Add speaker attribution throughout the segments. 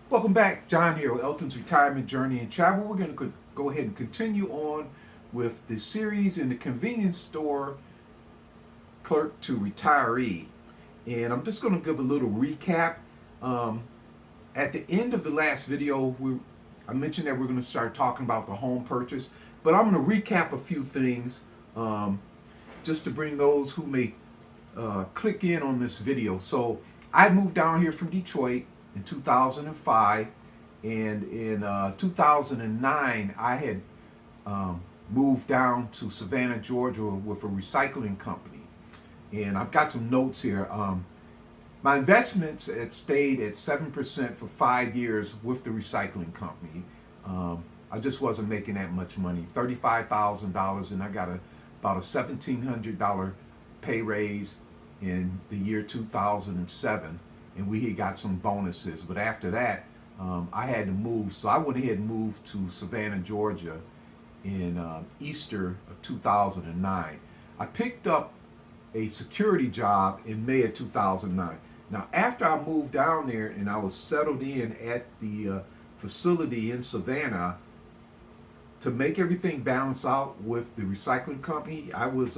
Speaker 1: Welcome back, John here with Elton's Retirement Journey and Travel. We're going to go ahead and continue on with the series in the convenience store clerk to retiree. And I'm just going to give a little recap. Um, at the end of the last video, I mentioned that we're going to start talking about the home purchase, but I'm going to recap a few things um, just to bring those who may click in on this video. So I moved down here from Detroit in 2005, and in 2009 I had moved down to Savannah, Georgia, with a recycling company. And I've got some notes here. My investments had stayed at 7% for 5 years with the recycling company. I just wasn't making that much money, $35,000, and I got about a $1,700 pay raise in the year 2007, and we had got some bonuses. But after that, I had to move, so I went ahead and moved to Savannah, Georgia, in Easter of 2009. I picked up a security job in May of 2009. Now, after I moved down there and I was settled in at the facility in Savannah, to make everything balance out with the recycling company, I was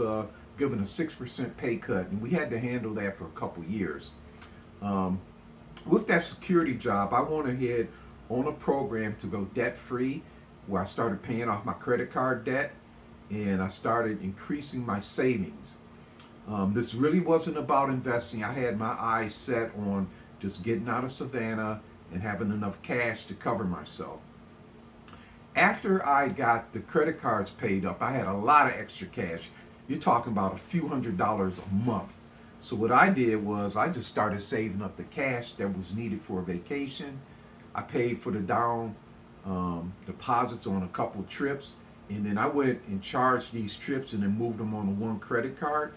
Speaker 1: given a 6% pay cut, and we had to handle that for a couple years. Um, with that security job, I went ahead on a program to go debt free, where I started paying off my credit card debt and I started increasing my savings. This really wasn't about investing. I had my eyes set on just getting out of Savannah and having enough cash to cover myself. After I got the credit cards paid up, I had a lot of extra cash. You're talking about a few $100s a month. So what I did was I just started saving up the cash that was needed for a vacation. I paid for the down deposits on a couple trips, and then I went and charged these trips and then moved them on one credit card,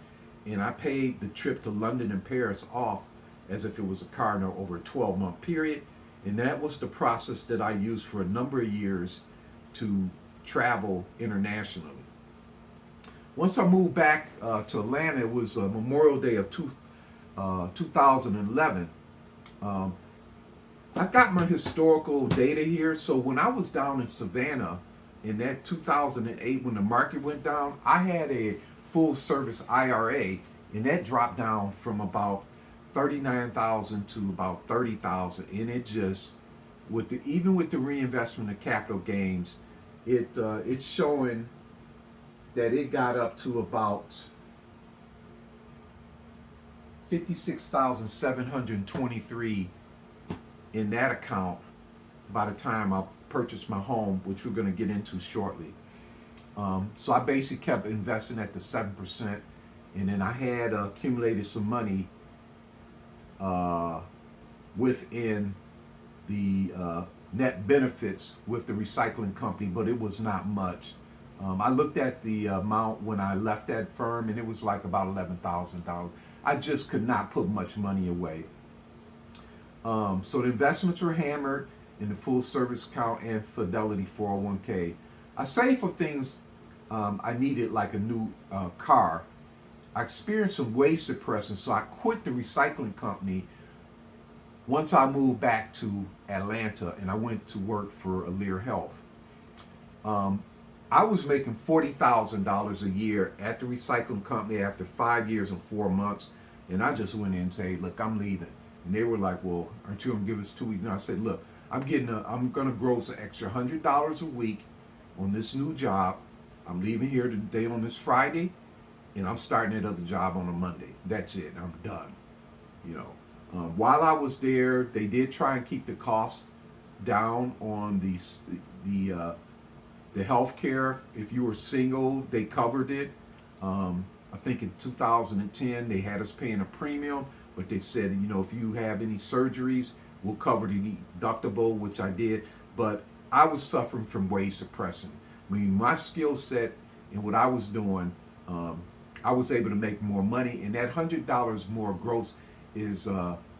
Speaker 1: and I paid the trip to London and Paris off as if it was a car note over a 12-month period. And that was the process that I used for a number of years to travel internationally. Once I moved back to Atlanta, it was Memorial Day of 2011. Um, I've got my historical data here. So when I was down in Savannah in that 2008, when the market went down, I had a full service IRA, and that dropped down from about 39,000 to about 30,000, and it just even with the reinvestment of capital gains, it's showing that it got up to about 56,723 in that account by the time I purchased my home, which we're going to get into shortly. So I basically kept investing at the 7%, and then I had accumulated some money within the net benefits with the recycling company, but it was not much. I looked at the amount when I left that firm, and it was like about $11,000. I just could not put much money away. So the investments were hammered in the full service account and Fidelity 401k. I saved for things I needed, like a new car. I experienced some wage suppression, so I quit the recycling company once I moved back to Atlanta, and I went to work for Lear Health. Um, I was making $40,000 a year at the recycling company after 5 years and 4 months, and I just went in and said, "Look, I'm leaving." And they were like, "Well, aren't you gonna give us 2 weeks?" And I said, "Look, I'm gonna gross an extra $100 a week on this new job. I'm leaving here today on this Friday, and I'm starting that other job on a Monday. That's it. I'm done." You know. While I was there, they did try and keep the cost down on the health care. If you were single, they covered it. I think in 2010 they had us paying a premium, but they said, if you have any surgeries, we'll cover the deductible, which I did. But I was suffering from wage suppression. I mean, my skill set and what I was doing, I was able to make more money, and that $100 more gross is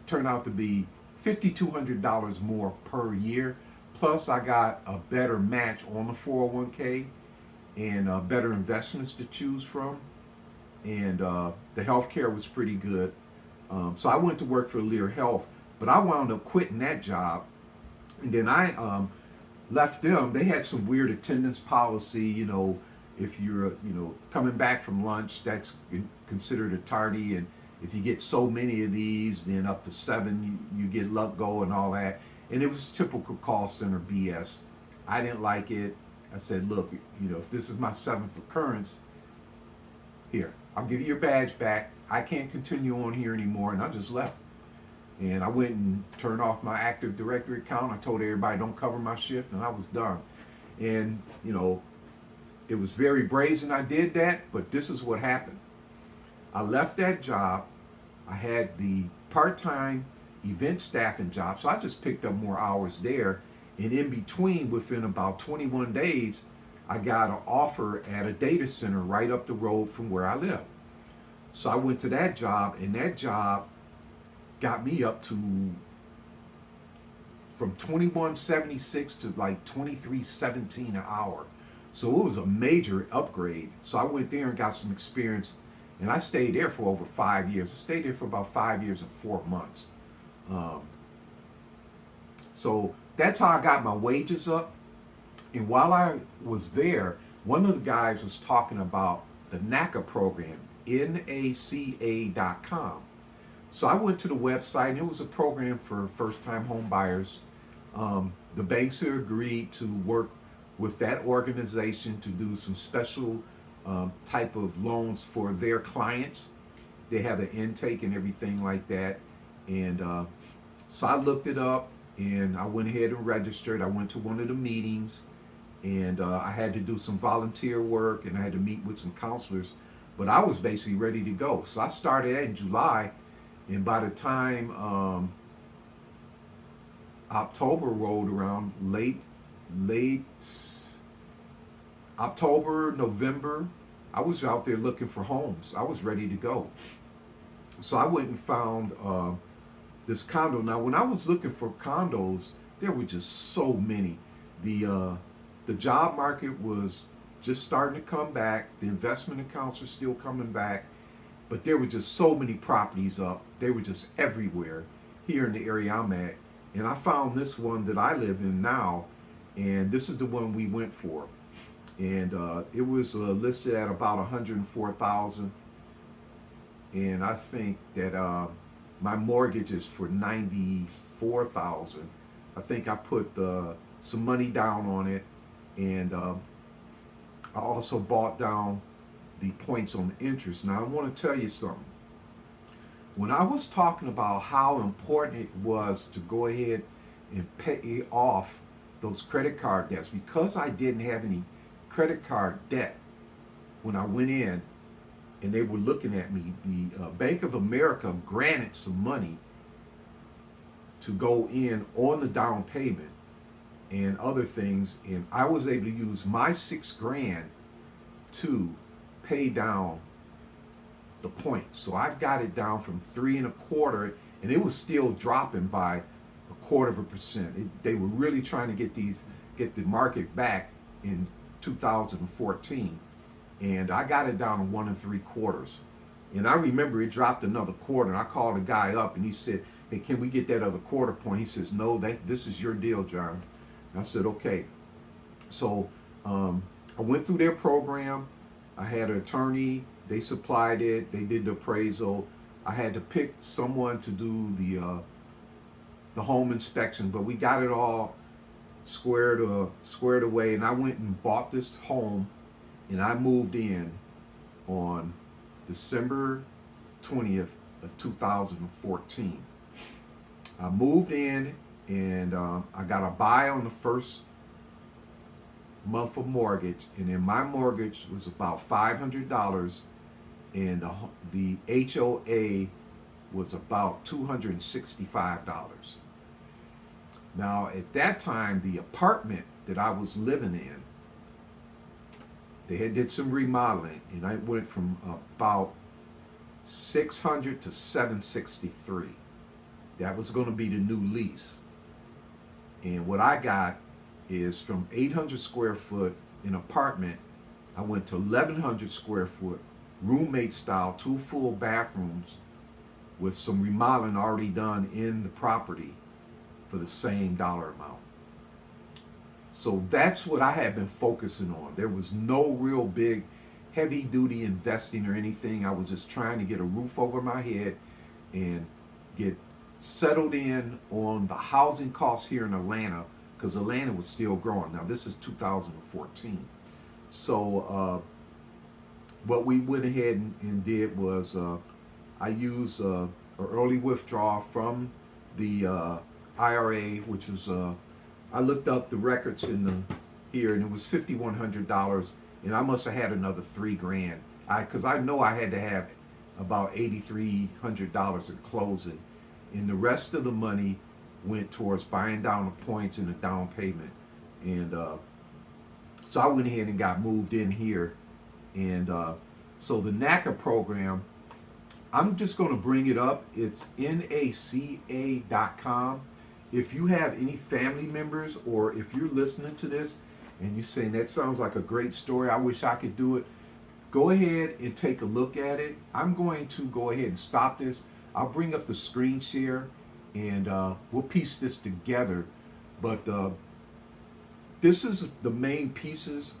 Speaker 1: turned out to be $5,200 more per year. Plus, I got a better match on the 401k and better investments to choose from. And the healthcare was pretty good. So I went to work for Lear Health, but I wound up quitting that job And then I left them. They had some weird attendance policy. If you're coming back from lunch, that's considered a tardy, and if you get so many of these, then up to 7, you get let go and all that. And it was typical call center BS. I didn't like it. I said, look, if this is my 7th occurrence, here, I'll give you your badge back. I can't continue on here anymore, and I just left. And I went and turned off my Active Directory account. I told everybody don't cover my shift, and I was done. And it was very brazen I did that, but this is what happened. I left that job. I had the part-time event staffing job, so I just picked up more hours there. And in between, within about 21 days, I got an offer at a data center right up the road from where I live. So I went to that job, and that job got me up to from 21.76 to like 23.17 an hour. So it was a major upgrade. So I went there and got some experience, and I stayed there for over 5 years. I stayed there for about 5 years and 4 months. So that's how I got my wages up. And while I was there, one of the guys was talking about the NACA program, NACA.com. So I went to the website, and it was a program for first-time home buyers. The banks had agreed to work with that organization to do some special type of loans for their clients. They have an intake and everything like that. And so I looked it up, and I went ahead and registered. I went to one of the meetings, and I had to do some volunteer work, and I had to meet with some counselors. But I was basically ready to go. So I started in July, and by the time October rolled around, late October, November, I was out there looking for homes. I was ready to go. So I went and found this condo. Now, when I was looking for condos, there were just so many. The job market was just starting to come back. The investment accounts are still coming back. But there were just so many properties up. They were just everywhere here in the area I'm at. And I found this one that I live in now, and this is the one we went for. And it was listed at about 104,000. And I think that my mortgage is for 94,000. I think I put some money down on it, and I also bought down the points on the interest. Now I want to tell you something. When I was talking about how important it was to go ahead and pay off those credit card debts, because I didn't have any credit card debt when I went in and they were looking at me, the Bank of America granted some money to go in on the down payment and other things, and I was able to use my $6,000 to pay down the points. So I've got it down from 3.25%, and it was still dropping by 0.25%. They were really trying to get the market back in 2014, and I got it down to 1.75%. And I remember it dropped another quarter, and I called the guy up, and he said, "Hey, can we get that other quarter point?" He says, "No, this is your deal, John." And I said, "Okay." So I went through their program. I had an attorney. They supplied it. They did the appraisal. I had to pick someone to do the home inspection, but we got it all squared away. And I went and bought this home, and I moved in on December 20th of 2014. I moved in, and I got a buy on the first month of mortgage, and then my mortgage was about $500, and the HOA was about $265. Now, at that time, the apartment that I was living in, they had did some remodeling, and I went from about $600 to $763. That was going to be the new lease. And what I got is from 800 square foot in apartment, I went to 1,100 square foot roommate style, 2 full bathrooms with some remodeling already done in the property for the same dollar amount. So that's what I had been focusing on. There was no real big heavy duty investing or anything. I was just trying to get a roof over my head and get settled in on the housing costs here in Atlanta, because Atlanta was still growing. Now this is 2014. So what we went ahead and did was I used an early withdrawal from the IRA, which was I looked up the records in the here, and it was $5,100, and I must have had another 3 grand. Because I know I had to have about $8,300 at closing, and the rest of the money went towards buying down the points and the down payment, and so I went ahead and got moved in here, and so the NACA program, I'm just going to bring it up. It's NACA.com. If you have any family members, or if you're listening to this and you're saying that sounds like a great story, I wish I could do it, go ahead and take a look at it. I'm going to go ahead and stop this. I'll bring up the screen share, and we'll piece this together. But this is the main pieces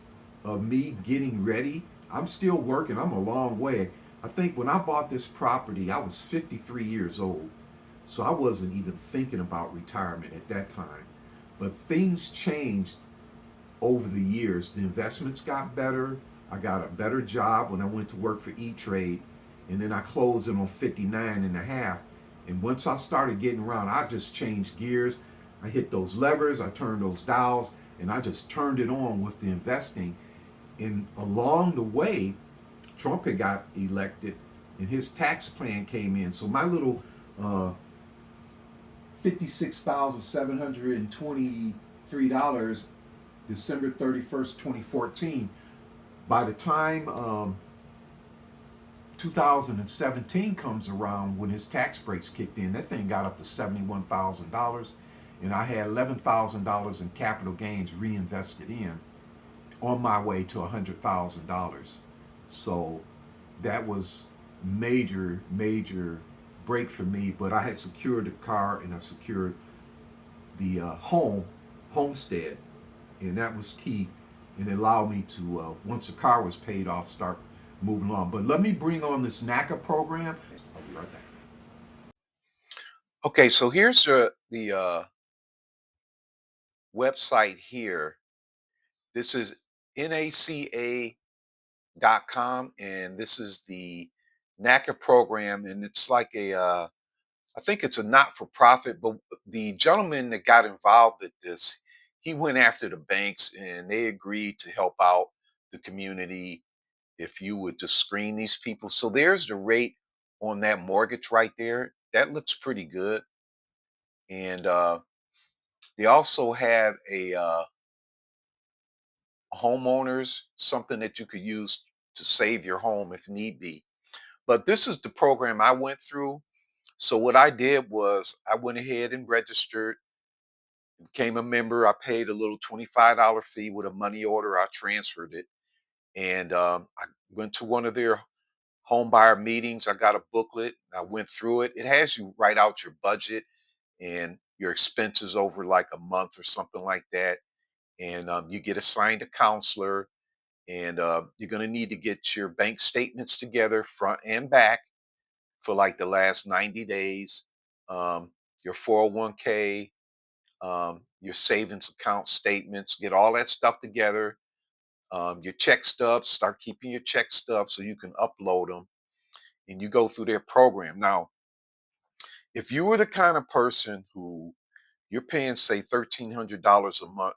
Speaker 1: of me getting ready. I'm still working. I'm a long way. I think when I bought this property, I was 53 years old. So I wasn't even thinking about retirement at that time. But things changed over the years. The investments got better. I got a better job when I went to work for E-Trade. And then I closed it on 59 and a half. And once I started getting around, I just changed gears. I hit those levers, I turned those dials, and I just turned it on with the investing. And along the way, Trump had got elected, and his tax plan came in. So my little $56,723, December 31st, 2014. By the time 2017 comes around, when his tax breaks kicked in, that thing got up to $71,000, and I had $11,000 in capital gains reinvested in, on my way to $100,000. So that was major break for me. But I had secured the car, and I secured the homestead, and that was key, and it allowed me to once the car was paid off, start moving along. But let me bring on this NACA program. I'll be right back.
Speaker 2: Okay, so here's the website here. This is NACA.com, and this is the NACA program, and it's like I think it's a not-for-profit, but the gentleman that got involved with this, he went after the banks, and they agreed to help out the community if you would just screen these people. So there's the rate on that mortgage right there. That looks pretty good, and they also have a homeowners, something that you could use to save your home if need be. But this is the program I went through. So what I did was I went ahead and registered, became a member. I paid a little $25 fee with a money order. I transferred it, and I went to one of their home buyer meetings. I got a booklet. I went through it. It has you write out your budget and your expenses over like a month or something like that. And you get assigned a counselor, and you're going to need to get your bank statements together, front and back, for like the last 90 days, um, your 401k, your savings account statements, get all that stuff together, your check stubs, start keeping your check stubs so you can upload them, and you go through their program. Now, if you were the kind of person who you're paying, say, $1,300 a month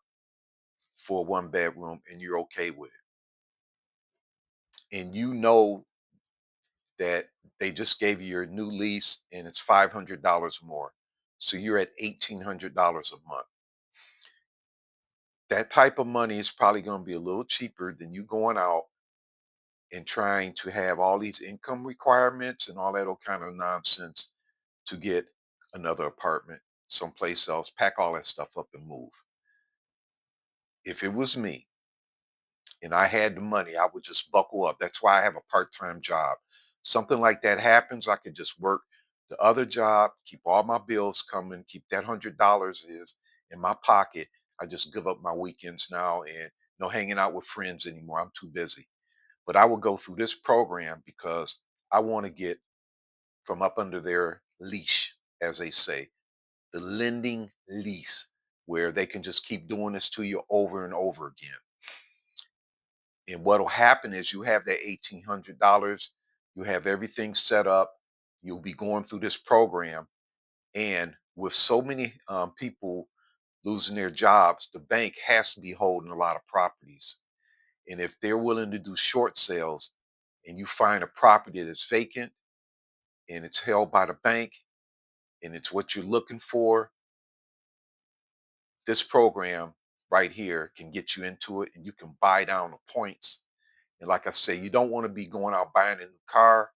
Speaker 2: for a 1 bedroom, and you're okay with it, and you know that they just gave you your new lease and it's $500 more. So you're at $1,800 a month. That type of money is probably going to be a little cheaper than you going out and trying to have all these income requirements and all that old kind of nonsense to get another apartment someplace else, pack all that stuff up and move. If it was me and I had the money, I would just buckle up. That's why I have a part-time job. Something like that happens, I could just work the other job, keep all my bills coming, keep that $100 is in my pocket. I just give up my weekends now and no hanging out with friends anymore. I'm too busy. But I will go through this program because I want to get from up under their leash, as they say, the lending lease, where they can just keep doing this to you over and over again. And what'll happen is you have that $1,800, you have everything set up, you'll be going through this program. And with so many people losing their jobs, the bank has to be holding a lot of properties. And if they're willing to do short sales and you find a property that's vacant and it's held by the bank and it's what you're looking for, this program right here can get you into it and you can buy down the points. And like I say, you don't want to be going out buying a new car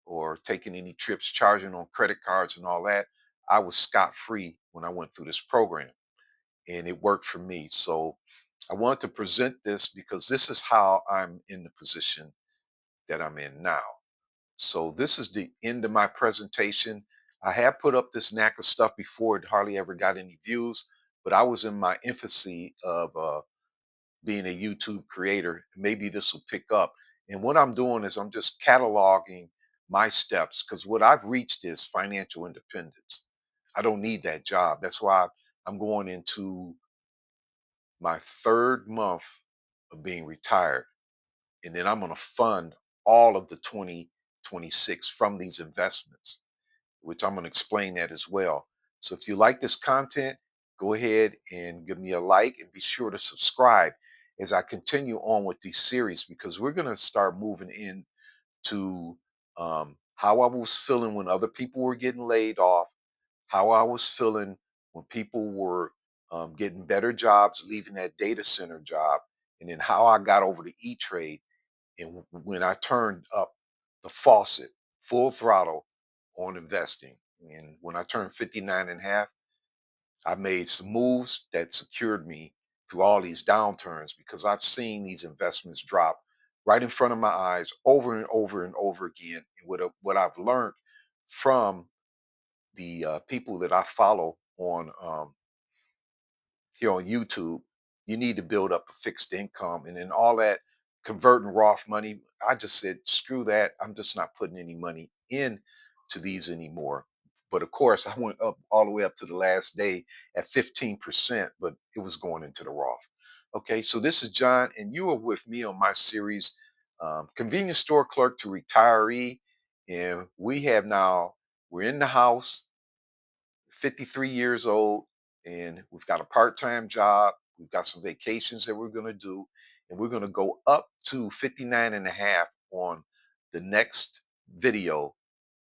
Speaker 2: or taking any trips, charging on credit cards and all that. I was scot free when I went through this program and it worked for me. So I wanted to present this because this is how I'm in the position that I'm in now. So this is the end of my presentation. I have put up this NACA stuff before. It hardly ever got any views, but I was in my infancy of being a YouTube creator. Maybe this will pick up. And what I'm doing is I'm just cataloging my steps because what I've reached is financial independence. I don't need that job. That's why I'm going into my third month of being retired. And then I'm going to fund all of the 2026 from these investments, which I'm going to explain that as well. So if you like this content, go ahead and give me a like and be sure to subscribe as I continue on with these series because we're going to start moving into how I was feeling when other people were getting laid off, how I was feeling when people were getting better jobs, leaving that data center job, and then how I got over to E-Trade and when I turned up the faucet full throttle on investing. And when I turned 59 and a half, I made some moves that secured me through all these downturns because I've seen these investments drop right in front of my eyes over and over and over again. And what I've learned from the people that I follow on here on YouTube, you need to build up a fixed income. And then all that converting Roth money, I just said, screw that. I'm just not putting any money in to these anymore. But of course, I went up all the way up to the last day at 15%, but it was going into the Roth. Okay, so this is John, and you are with me on my series, Convenience Store Clerk to Retiree. And we're in the house 53 years old and we've got a part-time job. We've got some vacations that we're going to do and we're going to go up to 59 and a half on the next video.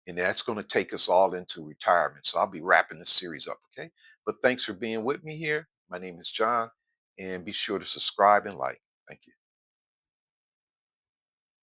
Speaker 2: And that's going to take us all into retirement. So I'll be wrapping this series up. Okay. But thanks for being with me here. My name is John and be sure to subscribe and like. Thank you.